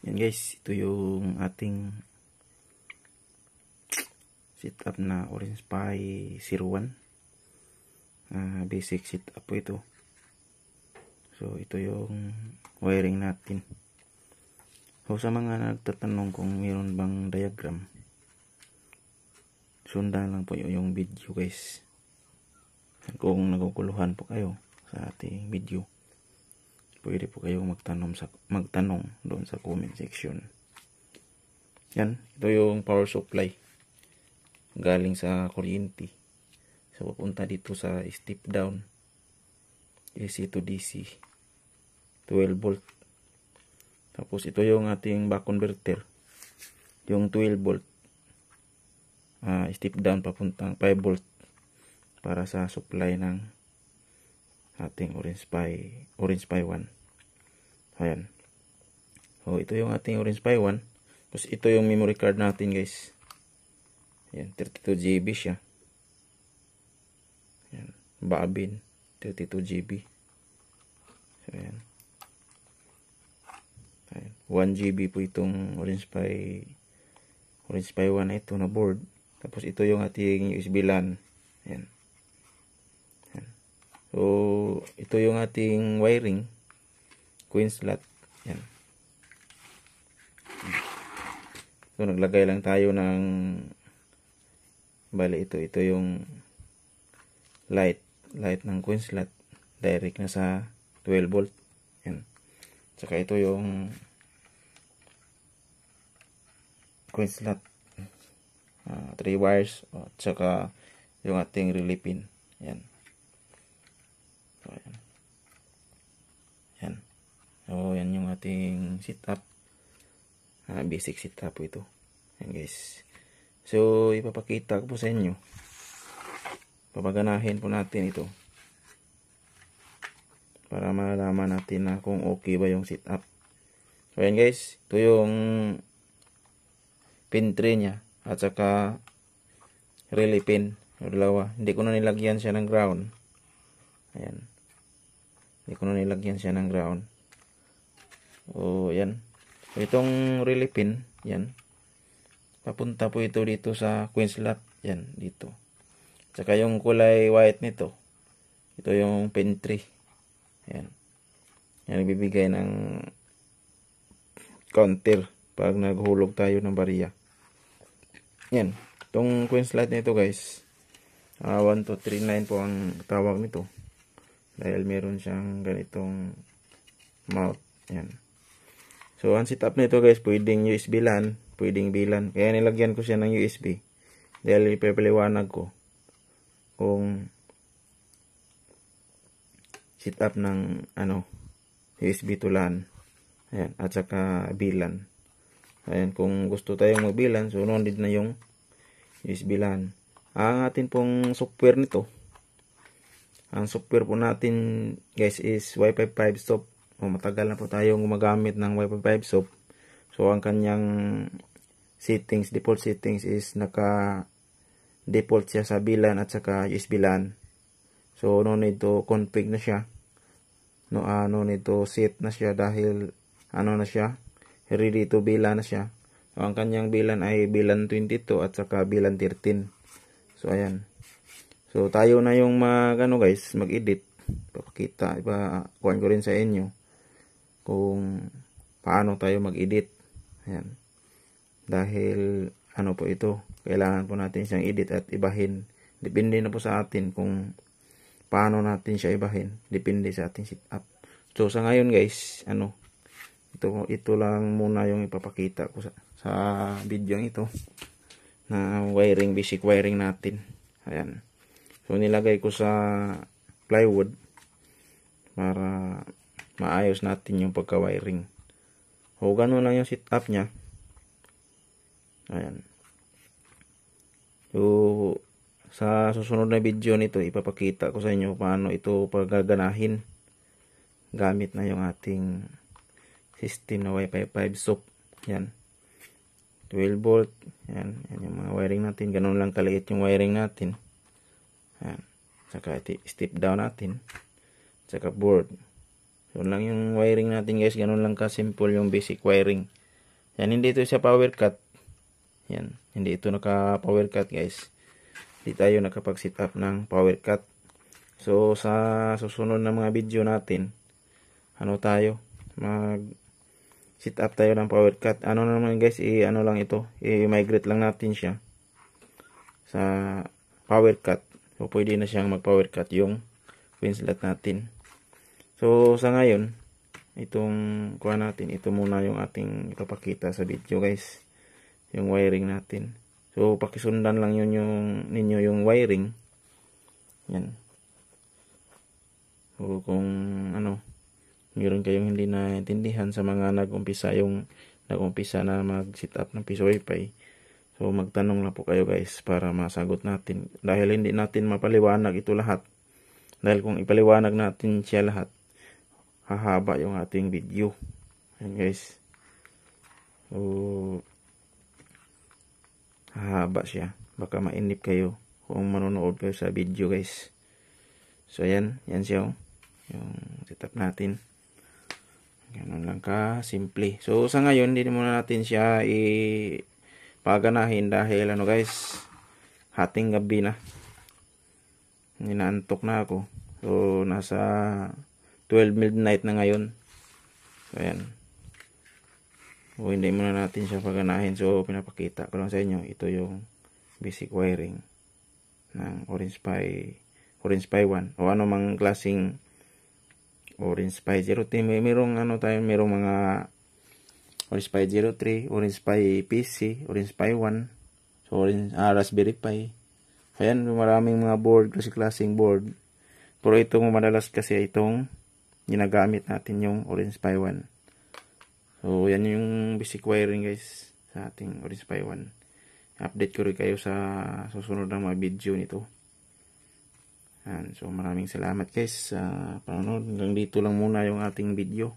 Yan guys, ito yung ating setup na Orange Pi 01. Basic setup po ito. So ito yung wiring natin. So sa mga nagtatanong kung mayroon bang diagram, sundan lang po yung video guys. Kung naguguluhan po kayo sa ating video, pwede po kayong magtanong doon sa comment section. Yan, ito yung power supply galing sa kuryente. So pupunta dito sa step down, AC to DC 12 volt. Tapos ito yung ating back converter, yung 12 volt, step down papuntang 5 volt para sa supply ng ating Orange Pi 1. Ayan. So ito yung ating Orange Pi 1. Tapos ito yung memory card natin guys. Ayan, 32 GB siya. Ayan, Babin 32 GB. So ayan. Ayan, 1 GB po itong Orange Pi 1 na ito na board. Tapos ito yung ating USB LAN. Ayan. So, ito yung ating wiring, coin slot. Yan. So, naglagay lang tayo ng, bali ito yung light ng coin slot. Direct na sa 12 volt. Yan. Tsaka ito yung coin slot. 3 wires. Tsaka yung ating relay pin. Yan. So, ayan. Yan. So, yan yung ating setup. Basic setup po ito. Yan guys. So, ipapakita ko po sa inyo. Papaganahin po natin ito. Para malaman natin na kung okay ba yung setup. So, yan guys. Ito yung pin tray niya. At saka relay pin. Yung dalawa. Hindi ko na nilagyan siya ng ground. Ayan. Hindi ko na nilagyan siya ng ground. O, yan. So, itong relay pin, yan. Papunta po ito dito sa coin slot. Yan, dito. Tsaka yung kulay white nito, ito yung pin 3. Yan. Yan, nagbibigay ng counter pag naghulog tayo ng barya. Yan. Itong coin slot nito guys, 1239 po ang tawag nito. Dahil meron siyang ganitong mount. Yan. So, ang setup nito guys, pwedeng USB LAN, pwedeng VLAN. Kaya nilagyan ko siya ng USB. Dahil ipapaliwanag ko kung setup ng USB to LAN. Ayan. At saka VLAN. Ayan. Kung gusto tayong mag-VLAN, so nandito na yung USB LAN. Ang atin pong software nito, ang software po natin guys is Wi-Fi 5 Soft. Matagal na po tayong gumagamit ng Wi-Fi 5 Soft. So ang kanyang settings, default settings is naka default siya sa VLAN at saka USB LAN. So no need to config na siya. No need to set na siya dahil na siya, ready to VLAN na siya. So ang kanyang VLAN ay VLAN 22 at saka VLAN 13. So ayan. So, tayo na yung mag-edit. Papakita, ipakuhan ko rin sa inyo kung paano tayo mag-edit. Ayan. Dahil, po ito, kailangan po natin siyang edit at ibahin. Depende na po sa atin kung paano natin siya ibahin. Depende sa ating setup. So, sa ngayon guys, ito lang muna yung ipapakita ko sa video ito na wiring, basic wiring natin. Ayan. So, nilagay ko sa plywood para maayos natin yung pagka-wiring. O, ganun lang yung setup niya. Ayan. So, sa susunod na video nito, ipapakita ko sa inyo paano ito pagaganahin gamit na yung ating system na Wi-Fi 5 Soft. Yan. 12 volt. Yan. Yan yung mga wiring natin. Ganun lang kaliit yung wiring natin. Ayan. Saka step down natin. Saka board. Yun lang yung wiring natin guys. Ganun lang ka simple yung basic wiring Yan, hindi ito siya power cut. Yan, hindi ito naka power cut guys. Hindi tayo nakapag-set up ng power cut. So sa susunod na mga video natin, ano tayo, mag set up tayo ng power cut. Ano naman guys, ano lang ito, i-migrate lang natin siya sa power cut. So pwede na siyang mag power cut yung pin slot natin. So sa ngayon, itong kuha natin, ito muna yung ating ipapakita sa video guys, yung wiring natin. So pakisundan lang yun ninyo yung wiring. Yan. So kung ano, meron kayong hindi naintindihan sa mga nag-umpisa na mag-set up ng piso wifi, so magtanong lang po kayo guys para masagot natin. Dahil hindi natin mapaliwanag ito lahat. Dahil kung ipaliwanag natin siya lahat, hahaba yung ating video. Ayan guys. So, hahaba siya. Baka mainip kayo kung manonood kayo sa video guys. So, ayan. Yan siya. Yung setup natin. Ganun lang ka simple. So, sa ngayon, hindi muna natin siya paganahin dahil ano guys, hating gabi na. Ninaantok na ako. So, nasa 12 midnight na ngayon. So, ayan. So, hindi muna natin siya paganahin. So, pinapakita ko lang sa inyo. Ito yung basic wiring ng Orange Pi 1. O ano mang klaseng Orange Pi 03. Merong mga Orange Pi 03, Orange Pi PC, Orange Pi 1, so Raspberry Pi. Ayan, maraming mga board, klaseng board. Pero itong madalas kasi itong ginagamit natin yung Orange Pi 1. So, yan yung basic wiring guys sa ating Orange Pi 1. Update ko rin kayo sa susunod na mga video nito. Yan. So, maraming salamat guys sa panonood. Hanggang dito lang muna yung ating video.